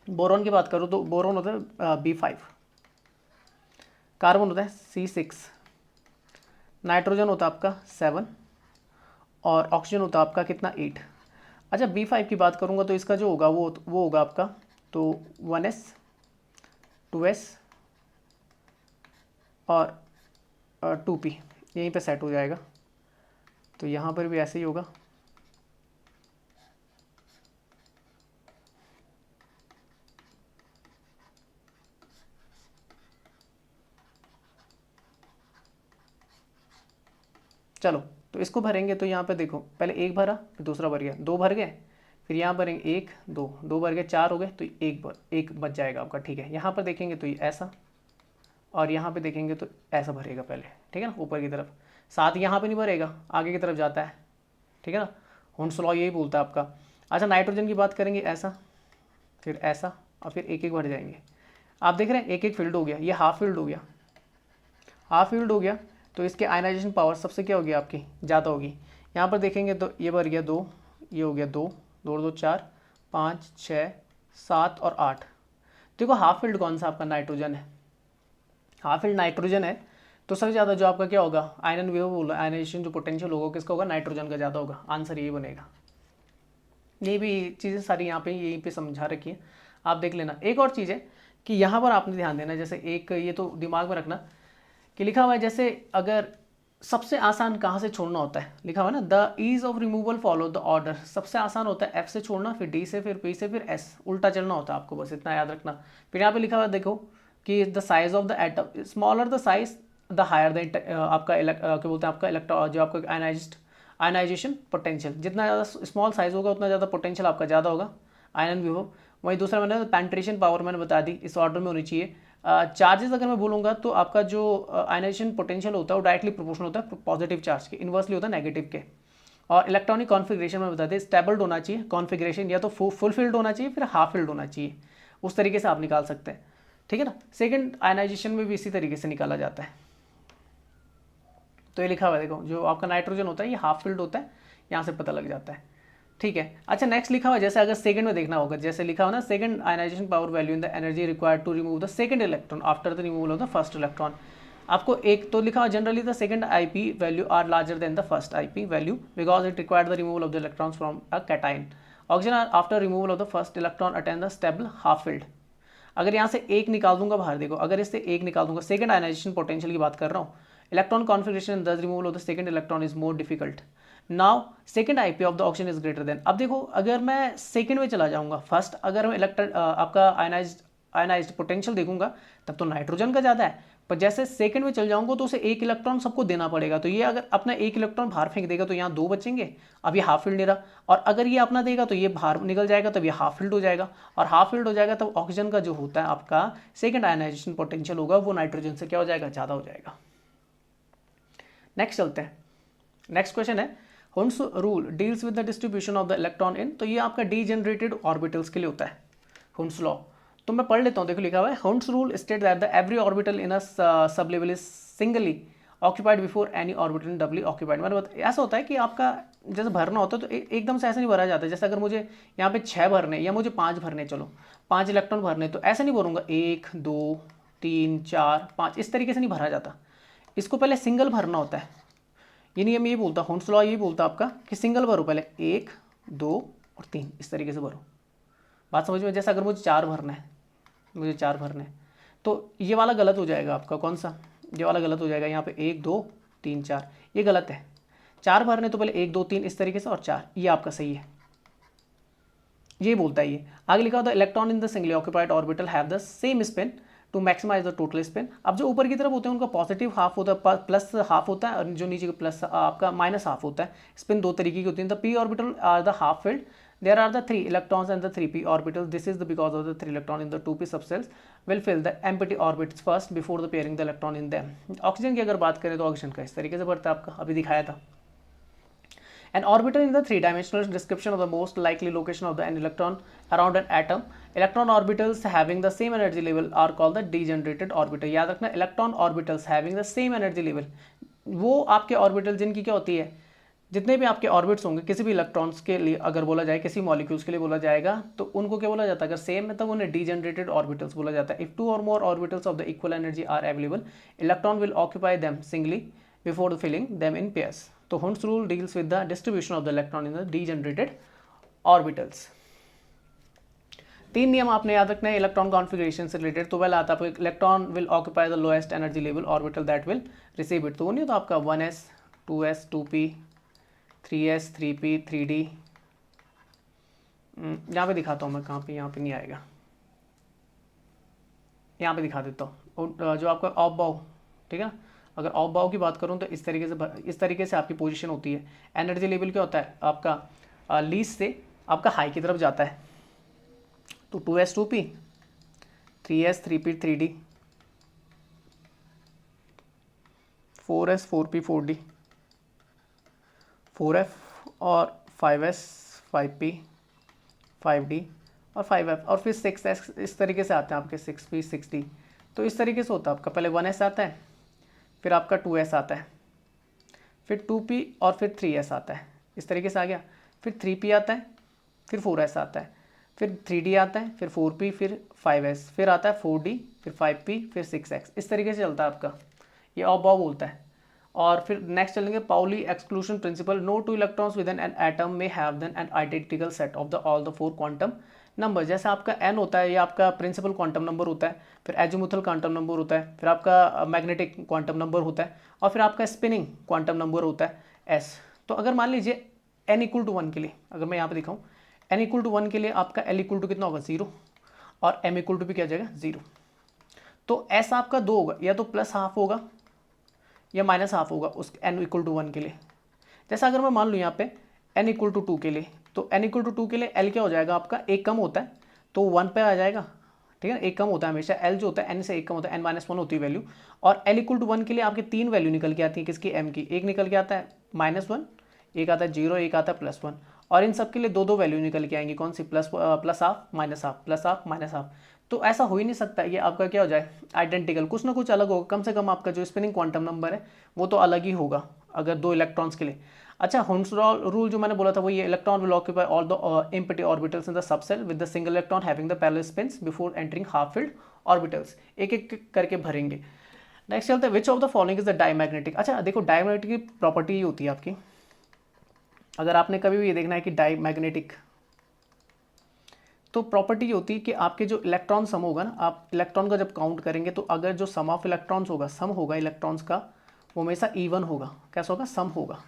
बोरॉन की बात करूँ, तो बोरॉन होता है B5, कार्बन होता है C6, नाइट्रोजन होता है आपका 7, और ऑक्सीजन होता है आपका कितना 8। अच्छा B5 की बात करूँगा तो इसका जो होगा वो होगा आपका तो 1s 2s और 2p यहीं पे सेट हो जाएगा। तो यहाँ पर भी ऐसे ही होगा। चलो तो इसको भरेंगे, तो यहाँ पे देखो पहले एक भरा फिर दूसरा भर गया, 2 भर गए, फिर यहाँ भरेंगे 1 2 2 भर गए, 4 हो गए, तो एक बच जाएगा आपका। ठीक है, यहाँ पर देखेंगे तो ये ऐसा, और यहाँ पे देखेंगे तो ऐसा भरेगा पहले। ठीक है ना, ऊपर की तरफ, साथ यहाँ पे नहीं भरेगा, आगे की तरफ जाता है। ठीक है ना, हुंड्स लॉ यही बोलता है आपका। अच्छा नाइट्रोजन की बात करेंगे ऐसा, फिर ऐसा, और फिर एक एक भर जाएंगे। आप देख रहे हैं एक एक फील्ड हो गया, ये हाफ फील्ड हो गया, हाफ फील्ड हो गया, तो इसके आयनाइजेशन पावर सबसे क्या होगी आपकी, ज़्यादा होगी। यहाँ पर देखेंगे तो ये भर गया 2, ये हो गया 2 2 2 4 5 6 7 और 8। देखो हाफ फील्ड कौन सा आपका, नाइट्रोजन है। हाफ फील्ड नाइट्रोजन है, तो सबसे ज़्यादा जो आपका क्या होगा आयनन वेव बोला, आयनाइजेशन जो पोटेंशियल होगा किसका होगा, नाइट्रोजन का ज़्यादा होगा। आंसर यही बनेगा। ये भी चीज़ें सारी यहाँ पे यहीं पे समझा रखी है, आप देख लेना। एक और चीज़ है कि यहाँ पर आपने ध्यान देना, जैसे एक ये तो दिमाग में रखना कि लिखा हुआ है जैसे अगर सबसे आसान कहाँ से छोड़ना होता है, लिखा हुआ है ना the ease of removal follow the order. सबसे आसान होता है F से छोड़ना, फिर D से, फिर P से, फिर S, उल्टा चलना होता है आपको, बस इतना याद रखना। फिर यहाँ पे लिखा हुआ है देखो कि the size of the atom, smaller the size the higher the आपका क्या बोलते हैं आपका इलेक्ट्रो जो आपका आयनाइजेशन पोटेंशियल, जितना ज़्यादा स्मॉल साइज होगा उतना ज़्यादा पोटेंशियल आपका ज़्यादा होगा, आयनन विभव। वहीं दूसरा मैंने पेंट्रेशन पावर मैंने बता दी, इस ऑर्डर में होनी चाहिए। चार्जेस अगर मैं बोलूँगा तो आपका जो आयनाइजेशन पोटेंशियल होता है वो डायरेक्टली प्रोपोर्शनल होता है पॉजिटिव चार्ज के, इन्वर्सली होता है नेगेटिव के। और इलेक्ट्रॉनिक कॉन्फ़िगरेशन में बता दें स्टेबल्ड होना चाहिए कॉन्फ़िगरेशन, या तो फुल फील्ड होना चाहिए फिर हाफ फील्ड होना चाहिए, उस तरीके से आप निकाल सकते हैं। ठीक है ना, सेकंड आयनाइजेशन में भी इसी तरीके से निकाला जाता है। तो ये लिखा हुआ है देखो, जो आपका नाइट्रोजन होता है ये हाफ फील्ड होता है, यहाँ से पता लग जाता है। ठीक है, अच्छा नेक्स्ट लिखा हुआ है, जैसे अगर सेकंड में देखना होगा, जैसे लिखा हुआ ना second ionisation power value in the energy required to remove the second electron after the removal of the first electron. आपको एक तो लिखा generally the second IP value are larger than the first IP value because it required the removal of the electrons from a cation. Oxygen after removal of the first electron attain the stable half filled. अगर यहाँ से एक निकाल दूंगा बाहर, देखो अगर इससे एक निकाल दूंगा, सेकंड आयनाइजेशन पोटेंशियल की बात कर रहा हूँ, इलेक्ट्रॉन कॉन्फिगरेशन दस removal of the second electron is more difficult. Now second IP of the oxygen is greater than. अब देखो अगर मैं सेकंड में चला जाऊंगा, फर्स्ट अगर मैं आपका आयनाइज्ड पोटेंशियल देखूंगा तब तो नाइट्रोजन का ज़्यादा है, पर जैसे सेकंड में चल जाऊंगा तो उसे एक इलेक्ट्रॉन सबको देना पड़ेगा। तो ये अगर अपना एक इलेक्ट्रॉन बाहर फेंक देगा तो यहाँ दो बचेंगे, अब ये हाफ फील्ड नहीं रहा। और अगर ये अपना देगा तो ये बाहर निकल जाएगा, तब ये हाफ फील्ड हो जाएगा। और हाफ फील्ड हो जाएगा तब ऑक्सीजन का जो होता है आपका सेकंड आयनाइजेशन पोटेंशियल होगा वो नाइट्रोजन से क्या हो जाएगा, ज़्यादा हो जाएगा। नेक्स्ट चलते हैं। नेक्स्ट क्वेश्चन है Hund's rule deals with the distribution of the electron इन। तो ये आपका डीजेनरेटेड ऑर्बिटल्स के लिए होता है हुंस लॉ। तो मैं पढ़ लेता हूँ, देखो लिखा हुआ है Hund's rule state that the every orbital in a sub level is singly occupied before any orbital doubly occupied. मतलब ऐसा होता है कि आपका जैसे भरना होता है तो एकदम से ऐसे नहीं भरा जाता। जैसे अगर मुझे यहाँ पे 6 भरने या मुझे 5 भरने, चलो 5 इलेक्ट्रॉन भरने, तो ऐसे नहीं भरूंगा 1 2 3 4 5, इस तरीके से नहीं भरा जाता। इसको पहले सिंगल भरना होता है। ये नियम ये बोलता, हुंस लॉ ये बोलता आपका कि सिंगल भरो, पहले 1 2 और 3 इस तरीके से भरो। बात समझ में? जैसे अगर मुझे 4 भरना है, मुझे 4 भरने हैं, तो ये वाला गलत हो जाएगा आपका। कौन सा? ये वाला गलत हो जाएगा। यहाँ पे 1 2 3 4 ये गलत है। 4 भरने तो पहले 1 2 3 इस तरीके से और 4, ये आपका सही है। ये बोलता है। ये आगे लिखा होता है electron in the singly occupied orbital have the same spin to maximise the total spin. अब जो ऊपर की तरफ होते हैं उनका पॉजिटिव हाफ होता है, प्लस हाफ होता है, और जो नीचे का प्लस आपका माइनस हाफ होता है। स्पिन दो तरीके की होती है। The p orbital are the half filled, there are the 3 electrons and the 3p orbitals. This is because of the 3 electron in the 2p subcells will fill the empty orbits first before the pairing the electron in them. Oxygen की अगर बात करें तो ऑक्सीजन का इस तरीके से बढ़ता है, आपका अभी दिखाया था। An orbital in the 3-dimensional description of the most likely location of the an electron around an atom. Electron orbitals having the same energy level are called the degenerated orbital. याद रखना, electron orbitals having the same energy level, वो आपके ऑर्बिटल जिनकी क्या होती है, जितने भी आपके ऑर्बिट्स होंगे किसी भी इलेक्ट्रॉन्स के लिए अगर बोला जाए, किसी मॉलिक्यूल्स के लिए बोला जाएगा, तो उनको क्या बोला जाता है? अगर सेम है तब उन्हें डीजेनरेटेड ऑर्बिटल्स बोला जाता है। इफ 2 और more orbitals of the equal energy are available, electron will occupy them singly before filling them in pairs. तो Hund's rule deals with the distribution of the electron in the degenerated orbitals. 3 नियम आपने याद रखना है इलेक्ट्रॉन कॉन्फिगरेशन से रिलेटेड। तो पहला आता है electron will occupy the lowest energy level orbital that will receive it. तो वो नहीं होता आपका 1s 2s 2p 3s 3p 3d। यहाँ पे दिखाता हूँ मैं, कहाँ पे, यहाँ पे नहीं आएगा, यहाँ पे दिखा देता हूँ। जो आपका ऑफ बाउ, ठीक है, अगर ऑफ बाउ की बात करूँ तो इस तरीके से आपकी पोजीशन होती है। एनर्जी लेवल क्या होता है आपका, लीस्ट से आपका हाई की तरफ जाता है। तो 2s 2p 3s 3p 3d 4s 4p 4d 4f और 5s 5p 5d और 5f और फिर 6s इस तरीके से आते हैं आपके 6p 6d। तो इस तरीके से होता है आपका, पहले 1s आता है, फिर आपका 2s आता है, फिर 2p और फिर 3s आता है, इस तरीके से आ गया। फिर 3p आता है, फिर 4s आता है, फिर 3d आता है, फिर 4p, फिर 5s, फिर आता है 4d, फिर 5p, फिर 6x। इस तरीके से चलता है आपका, ये ऑफ बाउ बोलता है। और फिर नेक्स्ट चलेंगे Pauli exclusion principle. No two electrons with an atom may have then an identical set of the all the 4 quantum number. जैसे आपका n होता है, ये आपका प्रिंसिपल क्वांटम नंबर होता है, फिर एजीमुथल क्वांटम नंबर होता है, फिर आपका मैग्नेटिक क्वांटम नंबर होता है, और फिर आपका स्पिनिंग क्वांटम नंबर होता है s। तो अगर मान लीजिए n = 1 के लिए, अगर मैं यहाँ पे दिखाऊँ n = 1 के लिए आपका l = कितना होगा 0 और m = भी क्या जाएगा 0। तो s आपका 2 होगा, या तो प्लस हाफ होगा या माइनस हाफ होगा उस n = 1 के लिए। जैसा अगर मैं मान लूँ यहाँ पे n = 2 के लिए, तो n = 2 के लिए l क्या हो जाएगा आपका, एक कम होता है तो 1 पे आ जाएगा, ठीक है, एक कम होता है हमेशा, l जो होता है n से एक कम होता है, n-1 होती है वैल्यू। और l = 1 के लिए आपके 3 वैल्यू निकल के आती है, किसकी, m की। एक निकल के आता है -1, एक आता है 0, एक आता है +1, और इन सब के लिए 2 वैल्यू निकल के आएंगी। कौन सी, plus half minus half, plus half minus half. तो ऐसा हो ही नहीं सकता ये आपका क्या हो जाए आइडेंटिकल, कुछ ना कुछ अलग होगा। कम से कम आपका जो स्पिनिंग क्वांटम नंबर है वो तो अलग ही होगा अगर 2 इलेक्ट्रॉन्स के लिए। अच्छा, हुंस रूल जो मैंने बोला था वो ये, electron will occupy all the empty orbitals in the subshell with the single electron having the parallel spins before entering half filled orbitals. एक एक करके भरेंगे। नेक्स्ट चलते हैं, which of the following is the diamagnetic. अच्छा देखो, डायमैग्नेटिक की प्रॉपर्टी ये होती है आपकी, अगर आपने कभी भी ये देखना है कि डायमैग्नेटिक, तो प्रॉपर्टी ये होती है कि आपके जो इलेक्ट्रॉन सम होगा ना, आप इलेक्ट्रॉन का जब काउंट करेंगे तो अगर जो सम ऑफ इलेक्ट्रॉन्स होगा, सम होगा इलेक्ट्रॉन्स का, वो हमेशा इवन होगा। कैसा होगा? सम होगा।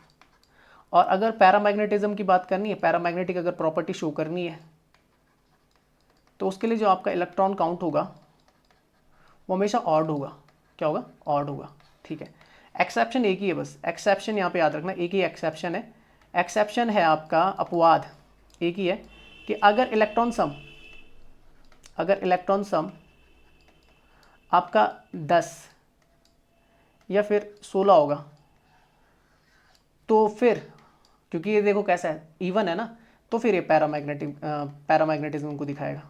और अगर पैरामैग्नेटिज्म की बात करनी है, पैरामैग्नेटिक अगर प्रॉपर्टी शो करनी है, तो उसके लिए जो आपका इलेक्ट्रॉन काउंट होगा वो हमेशा ऑड होगा। क्या होगा? ऑड होगा। ठीक है। एक्सेप्शन एक ही है, बस एक्सेप्शन यहाँ पे याद रखना, एक ही एक्सेप्शन है। एक्सेप्शन है आपका अपवाद एक ही है कि अगर इलेक्ट्रॉन सम आपका 10 या फिर 16 होगा, तो फिर, क्योंकि ये देखो कैसा है, इवन है ना, तो फिर ये पैरामैग्नेटिज्म को दिखाएगा,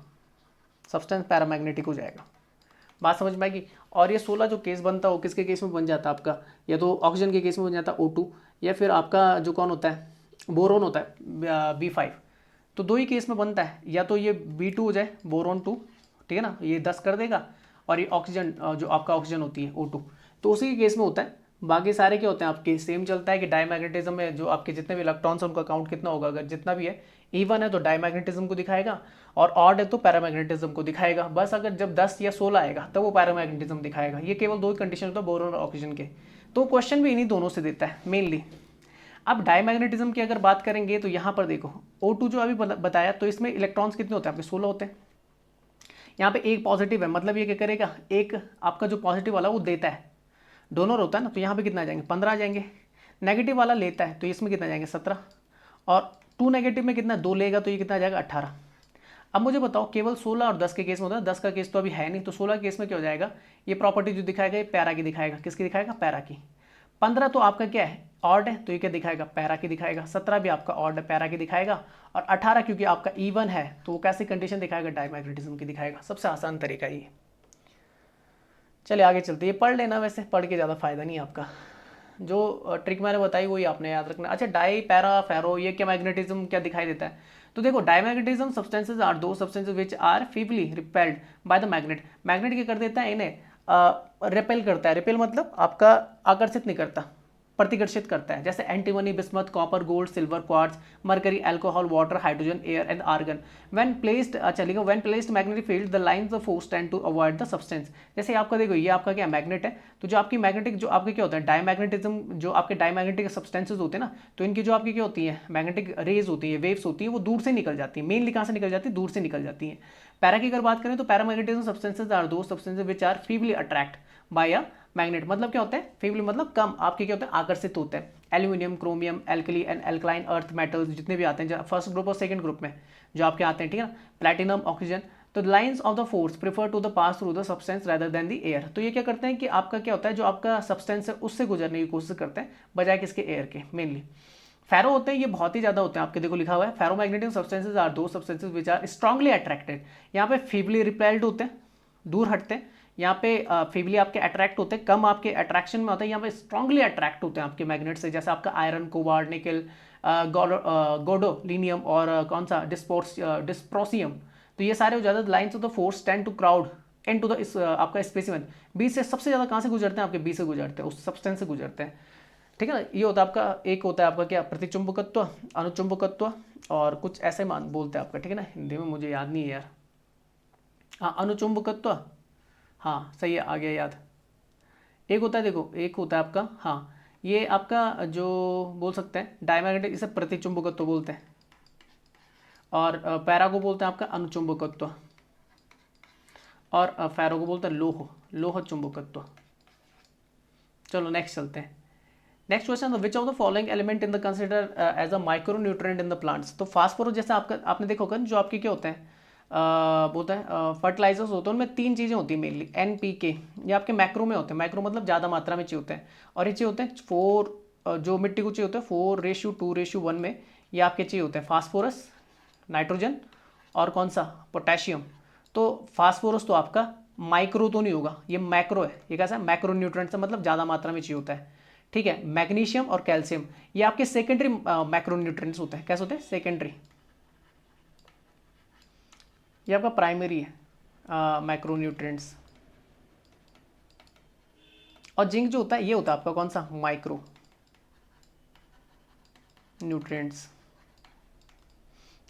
सब्सटेंस पैरामैग्नेटिक हो जाएगा। बात समझ में आएगी। और ये 16 जो केस बनता है वो किसके केस में बन जाता है आपका, या तो ऑक्सीजन के केस में बन जाता है O2, या फिर आपका जो कौन होता है, बोरोन होता है B5। तो दो ही केस में बनता है, या तो ये B2 हो जाए, बोरोन 2, ठीक है ना, ये 10 कर देगा, और ये ऑक्सीजन जो आपका ऑक्सीजन होती है O2, तो उसी के केस में होता है। बाकी सारे क्या होते हैं आपके, सेम चलता है कि डायमैग्नेटिज्म में जो आपके जितने भी इलेक्ट्रॉन्स हैं उनका काउंट कितना होगा, अगर जितना भी है, इवन है तो डायमैग्नेटिज्म को दिखाएगा, और ऑड है तो पैरामैग्नेटिज्म को दिखाएगा। बस अगर जब 10 या 16 आएगा तब वो पैरामैग्नेटिज्म दिखाएगा। ये केवल दो ही कंडीशन होता है, बोरोन और ऑक्सीजन के। तो क्वेश्चन भी इन्हीं दोनों से देता है मेनली। अब डायमैग्नेटिज्म की अगर बात करेंगे तो यहाँ पर देखो, O2 जो अभी बताया, तो इसमें इलेक्ट्रॉन्स कितने होते हैं आपके? 16 होते हैं। यहाँ पे एक पॉजिटिव है, मतलब ये क्या करेगा, एक आपका जो पॉजिटिव वाला वो देता है, डोनर होता है ना, तो यहाँ पे कितना आ जाएंगे? 15 आ जाएंगे। नेगेटिव वाला लेता है तो इसमें कितना आ जाएंगे? 17। और 2 नेगेटिव में कितना? 2 लेगा, तो ये कितना आ जाएगा? 18। अब मुझे बताओ, केवल 16 और 10 के केस में होता है, 10 का केस तो अभी है नहीं, तो 16 के केस में क्या हो जाएगा, ये प्रॉपर्टी जो दिखाएगा ये पैरा की दिखाएगा। किसकी दिखाएगा? पैरा की। 15 तो आपका क्या है? ऑड है, तो ये क्या दिखाएगा? पैरा की दिखाएगा। 17 भी आपका ऑड है, पैरा की दिखाएगा। और 18 क्योंकि आपका इवन है, तो वो कैसी कंडीशन दिखाएगा? डायमैग्नेटिज्म की दिखाएगा। सबसे आसान तरीका ये। चलिए आगे चलते, ये पढ़ लेना, वैसे पढ़ के ज़्यादा फायदा नहीं है आपका, जो ट्रिक मैंने बताई वही आपने याद रखना। अच्छा, डाई पैरा फेरो, ये क्या मैग्नेटिज्म क्या दिखाई देता है? तो देखो, diamagnetism substances are those substances which are feebly repelled by the magnet. Magnet क्या कर देता है? इन्हें रिपेल करता है। रिपेल मतलब आपका आकर्षित नहीं करता, प्रतिकर्षित करता है। जैसे antimony, bismuth, copper, gold, silver, quartz, mercury, alcohol, water, hydrogen, air and argon. When placed, चलिएगा, when placed magnetic field the lines of force tend to avoid the substance. जैसे आपका देखो, ये आपका क्या मैग्नेट है, तो जो आपकी मैग्नेटिक, जो आपके क्या होता है, डायमैग्नेटिज्म, जो आपके डायमैग्नेटिक सब्सटेंसेज होते हैं ना, तो इनकी जो आपकी क्या होती है, मैग्नेटिक रेज होती है, वेव्स होती है, वो दूर से निकल जाती है। मेनली कहाँ से निकल जाती है? दूर से निकल जाती है। पैरा की अगर बात करें तो paramagnetism substances are those substances which are feebly attract by a magnet. मतलब क्या होता है? फीबली मतलब कम, आपके क्या होता है? आकर्षित होते हैं। Aluminium, chromium, alkali and alkaline earth metals जितने भी आते हैं फर्स्ट ग्रुप और सेकंड ग्रुप में जो आपके आते हैं, ठीक है ना, प्लैटिनम, ऑक्सीजन, तो lines of the force prefer to the pass through the substance rather than the air. तो ये क्या करते हैं कि आपका क्या होता है, जो आपका सब्सटेंस है उससे गुजरने की कोशिश करते हैं बजाय किसके? एयर के। मेनली फेरो होते हैं, ये बहुत ही ज्यादा होते हैं आपके, देखो लिखा हुआ है, ferromagnetic substances are those substances which are strongly attracted. यहाँ पे फीबली रिपेल्ड होते हैं, दूर हटते हैं। यहाँ पे फीबली आपके अट्रैक्ट होते हैं, कम आपके अट्रैक्शन में होता है। यहाँ पे स्ट्रांगली अट्रैक्ट होते हैं आपके मैग्नेट से, जैसे आपका आयरन, कोबाल्ट, निकल, गोडोलिनियम और कौन सा डिस्प्रोसियम। तो ये सारे हो जाते हैं lines of the force tend to crowd into the आपका स्पेसिमेन। बी से सबसे ज़्यादा कहाँ से गुजरते हैं? आपके बी से गुजरते हैं, उस सब्सटेंस से गुजरते हैं, ठीक है ना। ये होता है आपका, एक होता है आपका क्या, प्रतिचुंबकत्व, अनुचुंबकत्व, और कुछ ऐसे मान बोलते हैं आपका, ठीक है ना, हिंदी में मुझे याद नहीं है यार। हाँ, अनुचुंबकत्व, हाँ सही है, आ गया याद। एक होता है, देखो एक होता है आपका, हाँ ये आपका जो बोल सकते हैं डायमैग्नेटिक, इसे प्रतिचुंबकत्व बोलते हैं। और पैरा को बोलते हैं आपका अनुचुंबकत्व, और फेरो को बोलते हैं लोह चुंबकत्व। चलो नेक्स्ट चलते हैं। Next question, which of the following element in the consider as a micro nutrient in the plants. तो फास्फोरस, जैसे आपका आपने देखा होगा जो आपके क्या होते हैं, बोलते हैं फर्टिलाइजर्स होते हैं, उनमें 3 चीज़ें होती हैं मेनली, NPK, ये आपके मैक्रो में होते हैं। मैक्रो मतलब ज़्यादा मात्रा में चाहिए होते हैं, और ये चाहिए होते हैं 4, जो मिट्टी को चाहिए होते हैं 4:2:1 में, ये आपके चाहिए होते हैं फास्फोरस, नाइट्रोजन, और कौन सा, पोटेशियम। तो फास्फोरस तो आपका माइक्रो तो नहीं होगा, ये मैक्रो है। ये कैसा है? मैक्रो न्यूट्रिएंट्स, मतलब ज़्यादा मात्रा में चाहिए होता है, ठीक है। मैग्नीशियम और कैल्शियम ये आपके सेकेंडरी मैक्रोन्यूट्रिएंट्स होते हैं। कैसे होते हैं? सेकेंडरी। ये आपका प्राइमरी है मैक्रोन्यूट्रिएंट्स। और जिंक जो होता है ये होता है आपका कौन सा, माइक्रो न्यूट्रिएंट्स।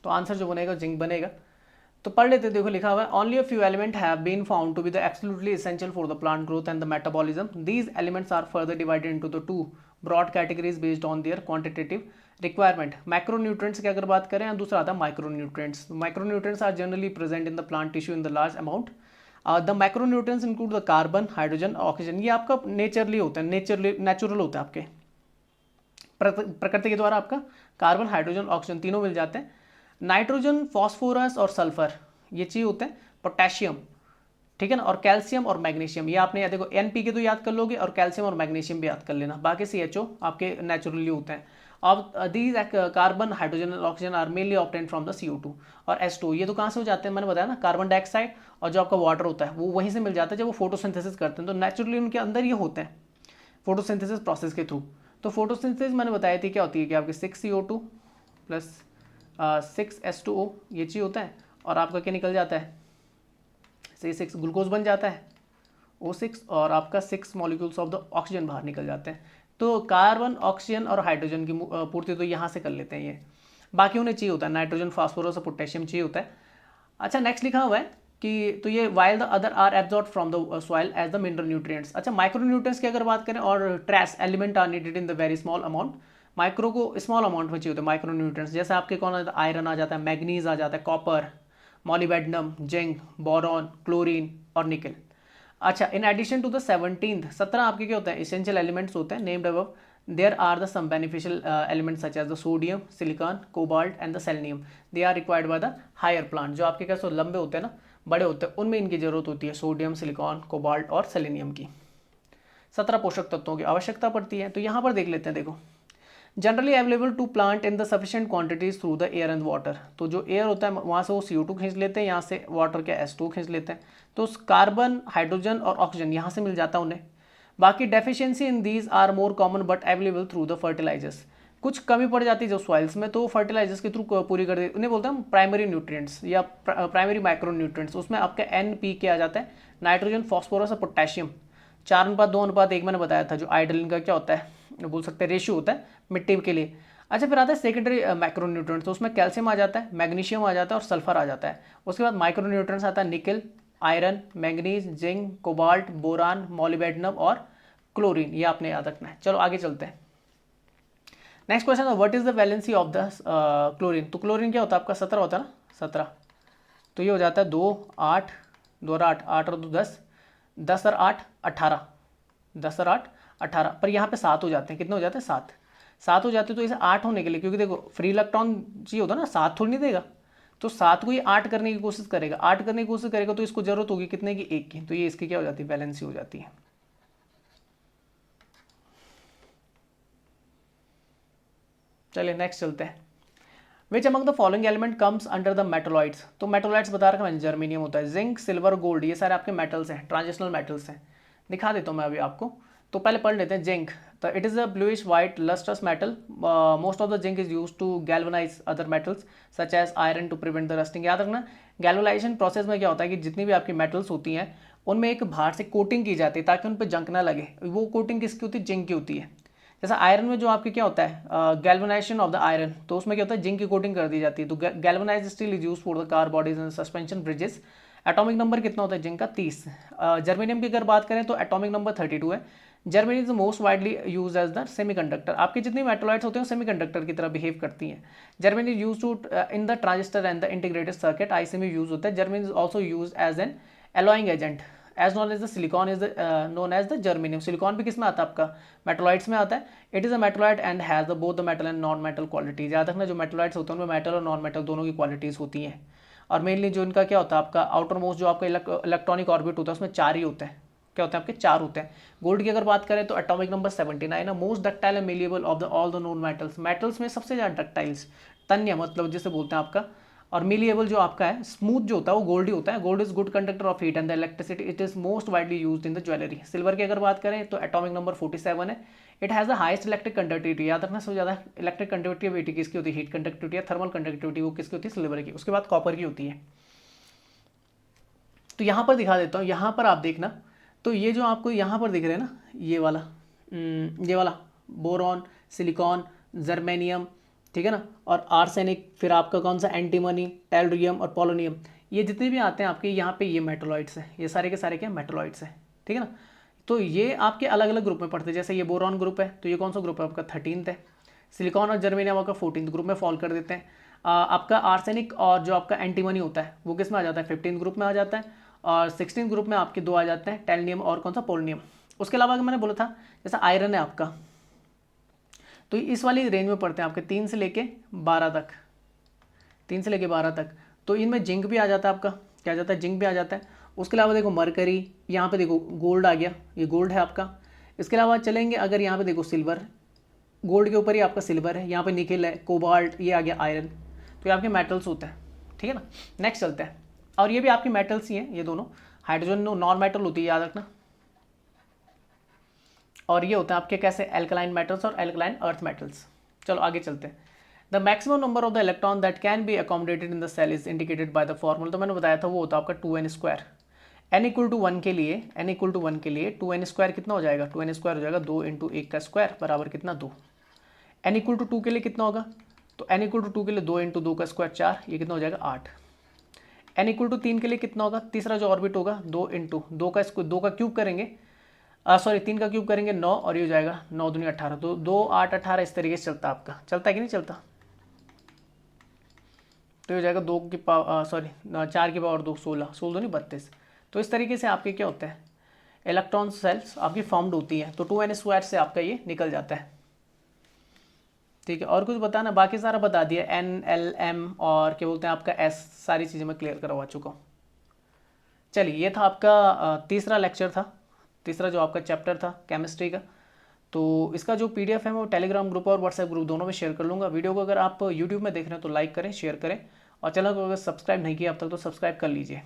तो आंसर जो बनेगा जिंक बनेगा। तो पढ़ लेते, देखो लिखा हुआ है only a few element have been found to be the absolutely essential for the plant growth and the metabolism. These elements are further divided into the two broad categories based on their quantitative requirement. Macronutrients की अगर बात करें, और दूसरा आता है micronutrients. Micronutrients are generally present in the plant tissue in the large amount. The micronutrients include the carbon, hydrogen, oxygen. ये आपका नेचुरली होता है, नेचुरल होता है आपके प्रकृति के द्वारा। आपका कार्बन, हाइड्रोजन, ऑक्सीजन तीनों मिल जाते हैं। नाइट्रोजन, फॉस्फोरस और सल्फर ये चीज होते हैं। पोटेशियम, ठीक है ना, और कैल्शियम और मैग्नीशियम, ये आपने देखो एनपीके तो याद कर लोगे, और कैल्शियम और मैग्नीशियम भी याद कर लेना। बाकी CHO आपके नेचुरली होते हैं। अब दीज कार्बन, हाइड्रोजन और oxygen are mainly obtain from the CO2 और H2। ये तो कहाँ से हो जाते हैं, मैंने बताया ना, कार्बन डाइऑक्साइड और जो आपका वाटर होता है वो वहीं से मिल जाता है जब वो फोटोसिंथेसिस करते हैं। तो नेचुरली उनके अंदर ये होते हैं फोटोसिंथेसिस प्रोसेस के थ्रू। तो फोटोसिंथेसिस मैंने बताई थी क्या होती है कि आपकी 6CO2 प्लस 6H2O ये चीज़ होता है, और आपका क्या निकल जाता है, C6 ग्लूकोज बन जाता है, O6, और आपका 6 मॉलिक्यूल्स ऑफ द ऑक्सीजन बाहर निकल जाते हैं। तो कार्बन, ऑक्सीजन और हाइड्रोजन की पूर्ति तो यहाँ से कर लेते हैं ये। बाकी उन्हें चाहिए होता है नाइट्रोजन, फास्फोरस और पोटेशियम चाहिए होता है। अच्छा नेक्स्ट लिखा हुआ है कि तो ये while the other are absorb from the soil as the mineral nutrients. अच्छा माइक्रो न्यूट्रिएंट्स की अगर बात करें, और trace element are needed in the very small amount. Micro को स्मॉल अमाउंट में चाहिए होता है माइक्रो न्यूट्रिएंट्स। जैसे आपके कौन आता है, आयरन आ जाता है, मैग्नीज आ जाता है, copper, molybdenum, zinc, boron, chlorine और निकल। अच्छा इन एडिशन टू द 17 आपके क्या होते हैं, इसेंशियल एलिमेंट्स होते हैं named above. There are the some beneficial elements such as the sodium, silicon, cobalt and the selenium. They are required by the higher plant. जो आपके कैसे लंबे होते हैं ना, बड़े होते हैं, उनमें इनकी जरूरत होती है, सोडियम, सिलिकॉन, कोबाल्ट और सेलेनियम की। 17 पोषक तत्वों की आवश्यकता पड़ती है। तो यहाँ पर देख लेते हैं, देखो generally available to plant in the sufficient quantities through the air and water. तो जो एयर होता है वहाँ से वो CO2 खींच लेते हैं, यहाँ से वाटर के H2 खींच लेते हैं। तो कार्बन, हाइड्रोजन और ऑक्सीजन यहाँ से मिल जाता है उन्हें। बाकी deficiency in these are more common but available through the fertilizers. कुछ कमी पड़ जाती है जो सॉइल्स में, तो फर्टिलाइजर्स के थ्रू पूरी कर देते, उन्हें बोलते हैं प्राइमरी न्यूट्रिएंट्स या प्राइमरी माइक्रो न्यूट्रिएंट्स। उसमें आपका NPK आ जाता है, नाइट्रोजन, फॉस्फोरस और पोटेशियम। 4:2:1 मैंने बताया था, जो आइडलिन का क्या होता है बोल सकते हैं रेशियो होता है मिट्टी के लिए। अच्छा फिर आता है सेकेंडरी माइक्रो न्यूट्रिएंट्स। तो उसमें कैल्शियम आ जाता है, मैग्नीशियम आ जाता है और सल्फर आ जाता है। उसके बाद माइक्रो न्यूट्रिएंट्स आता है निकल, iron, manganese, zinc, cobalt, boron, molybdenum और क्लोरीन। ये आपने याद रखना है। चलो आगे चलते हैं। नेक्स्ट क्वेश्चन है what is the valency of the chlorine. तो क्लोरीन क्या होता है आपका 17 होता है ना, 17। तो ये हो जाता है 2, 8, 2 और 8, 8 और 2 10, 10 और 8 18, 10 और 8 18। पर यहाँ पे 7 हो जाते हैं, कितने हो जाते हैं 7, 7 हो जाते हैं। तो इसे 8 होने के लिए, क्योंकि देखो फ्री इलेक्ट्रॉन चाहिए होता है ना, 7 थोड़ी नहीं देगा, तो 7 को ये 8 करने की कोशिश करेगा, 8 करने की कोशिश करेगा, तो इसको जरूरत होगी कितने की, 1 की। तो ये इसकी क्या हो जाती है, वैलेंसी हो जाती है। चलिए नेक्स्ट चलते हैं। Which among the following element comes under the metalloids. तो मेटलॉइड्स बता रखा मैंने, जर्मेनियम होता है, जिंक, सिल्वर, गोल्ड, ये सारे आपके मेटल्स हैं, ट्रांजिशनल मेटल्स हैं। दिखा देता हूँ मैं अभी आपको। तो पहले पढ़ लेते हैं जिंक। तो it is a bluish white lustrous metal. Most of the zinc is use to galvanize other metals such as iron to prevent the rusting. याद रखना गैल्वनाइजेशन प्रोसेस में क्या होता है कि जितनी भी आपकी मेटल्स होती हैं उनमें एक बाहर से कोटिंग की जाती है ताकि उन पर जंक ना लगे। वो कोटिंग किसकी होती है, जिंक की होती है। जैसा आयरन में जो आपके क्या होता है गैल्वनाइजेशन ऑफ द आयरन, तो उसमें क्या होता है जिंक की कोटिंग कर दी जाती है। तो galvanised steel is use for the car bodies and suspension bridges. Atomic number कितना होता है जिंक का, 30। जर्मेनियम की अगर बात करें तो एटॉमिक नंबर 32 है। Germanium is the most widely use as the semiconductor. आपके जितनी मेटलॉइड्स होते हैं सेमीकंडक्टर की तरह बिहेव करती हैं। Germanium use to in the transistor and the integrated circuit, IC में यूज होता है। Germanium is also use as an alloying agent as non as the silicon is known as the germanium. Silicon भी किस में आता है आपका, मेटलॉइड्स में आता है। It is a metalloid and has the both the metal and non metal qualities. याद रखना जो मेटलॉइड्स होते हैं उनमें मेटल और नॉन मेटल दोनों की क्वालिटीज होती हैं। और मेनली जो इनका क्या होता है आपका आउटर मोस्ट जो आपका इलेक्ट्रॉनिक ऑर्बिट होता है उसमें 4 ही होते हैं। क्या होते हैं आपके 4 होते हैं। गोल्ड की अगर बात करें तो एटॉमिक नंबर 79 है। Most ductile and malleable of the all the known metals. Metals में सबसे ज़्यादा डक्टाइल्स, तन्य मतलब जिसे बोलते हैं आपका, और मिलिएबल जो आपका है स्मूथ जो होता है वो गोल्ड ही होता है। Gold is good conductor of heat and the electricity. It is most widely used in the jewellery. Silver की अगर बात करें तो एटॉमिक नंबर 47 है। It has the highest electric conductivity. याद रखना सबसे ज़्यादा इलेक्ट्रिक कंडक्टिविटी किसकी होती है, हीट कंडक्टिविटी या थर्मल कंडक्टिविटी, वो किसकी होती है, सिल्वर की। उसके बाद कॉपर की होती है। तो यहाँ पर दिखा देता हूँ, यहाँ पर आप देखना तो ये जो आपको यहाँ पर दिख रहे हैं ना, ये वाला बोरॉन, सिलिकॉन, जर्मेनियम, ठीक है ना, और आर्सेनिक, फिर आपका कौन सा एंटीमनी, टेलरियम और पोलोनियम, ये जितने भी आते हैं आपके यहाँ पे, ये मेटलॉइड्स हैं, ये सारे के सारे क्या मेटलॉइड्स हैं, ठीक है ना। तो ये आपके अलग अलग ग्रुप में पढ़ते हैं, जैसे ये बोरॉन ग्रुप है तो ये कौन सा ग्रुप है आपका 13th है, सिलिकॉन और जर्मेनियम आपका 14th ग्रुप में फॉल कर देते हैं। आपका आर्सेनिक और जो आपका एंटीमनी होता है वो किस में आ जाता है 15th ग्रुप में आ जाता है, और 16th ग्रुप में आपके दो आ जाते हैं, टेलनियम और कौन सा पोलोनियम। उसके अलावा मैंने बोला था जैसा आयरन है आपका, तो इस वाली रेंज में पढ़ते हैं आपके 3 से लेके 12 तक, 3 से लेके 12 तक। तो इनमें जिंक भी आ जाता है आपका, क्या आ जाता है जिंक भी आ जाता है। उसके अलावा देखो मरकरी, यहाँ पे देखो गोल्ड आ गया, ये गोल्ड है आपका। इसके अलावा चलेंगे अगर यहाँ पे देखो सिल्वर, गोल्ड के ऊपर ही आपका सिल्वर है, यहाँ पे निकेल है, कोबाल्ट, ये आ गया आयरन। तो ये आपके मेटल्स होते हैं, ठीक है ना। नेक्स्ट चलते हैं, और ये भी आपके मेटल्स ही हैं ये दोनों, हाइड्रोजन नॉन मेटल होती है याद रखना, और ये होते हैं आपके कैसे एल्कलाइन मेटल्स और एल्कलाइन अर्थ मेटल्स। चलो आगे चलते हैं। The maximum number of the electron that can be accommodated in the cell is indicated by the formula, तो मैंने बताया था वो होता है आपका 2n²। n इक्वल टू 1 के लिए, n इक्वल टू 1 के लिए 2n² कितना हो जाएगा, 2n² हो जाएगा 2 इंटू 1 का स्क्वायर बराबर कितना 2। n इक्वल टू 2 के लिए कितना होगा, तो n इक्वल टू 2 के लिए 2 इंटू 2 का स्क्वायर 4, ये कितना हो जाएगा 8। n इक्वल टू 3 के लिए कितना होगा, तीसरा जो ऑर्बिट होगा 2 इंटू 2 का क्यूब करेंगे, सॉरी 3 का क्यूब करेंगे 9, और ये हो जाएगा 9 दूनी 18, तो 2 8 18 इस तरीके से चलता है आपका, चलता है कि नहीं चलता, तो ये हो जाएगा 2 की पावर, सॉरी 4 की पावर 2 16, 16 नहीं 32। तो इस तरीके से आपके क्या होते हैं इलेक्ट्रॉन सेल्स आपकी फॉर्म्ड होती है, तो 2n² से आपका ये निकल जाता है, ठीक है। और कुछ बताना, बाकी सारा बता दिया, n l m और क्या बोलते हैं आपका s, सारी चीज़ें मैं क्लियर करवा चुका हूँ। चलिए ये था आपका तीसरा लेक्चर था, तीसरा जो आपका चैप्टर था केमिस्ट्री का। तो इसका जो PDF है मैं वो टेलीग्राम ग्रुप और व्हाट्सएप ग्रुप दोनों में शेयर कर लूँगा। वीडियो को अगर आप यूट्यूब में देख रहे हैं तो लाइक करें, शेयर करें, और चैनल को अगर सब्सक्राइब नहीं किया अब तक तो सब्सक्राइब कर लीजिए।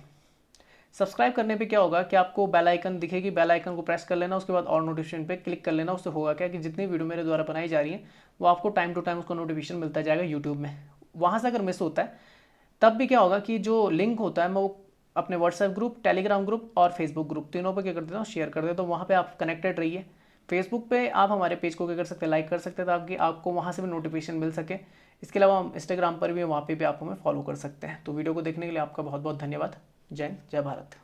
सब्सक्राइब करने पे क्या होगा कि आपको बेल आइकन दिखेगी, बेल आइकन को प्रेस कर लेना, उसके बाद और नोटिफिकेशन पे क्लिक कर लेना। उससे होगा क्या कि जितनी वीडियो मेरे द्वारा बनाई जा रही है वो आपको टाइम टू टाइम उसका नोटिफिकेशन मिलता जाएगा यूट्यूब में। वहाँ से अगर मिस होता है तब भी क्या होगा कि जो लिंक होता है मैं वो अपने व्हाट्सएप ग्रुप, टेलीग्राम ग्रुप और फेसबुक ग्रुप तीनों पे क्या कर देता हूँ शेयर कर देता हूँ, तो वहाँ पे आप कनेक्टेड रहिए। फेसबुक पे आप हमारे पेज को क्या कर सकते हैं लाइक कर सकते हैं ताकि आपको वहाँ से भी नोटिफिकेशन मिल सके। इसके अलावा हम इंस्टाग्राम पर भी, वहाँ पे भी आप हमें फॉलो कर सकते हैं। तो वीडियो को देखने के लिए आपका बहुत बहुत धन्यवाद। जय हिंद, जय भारत।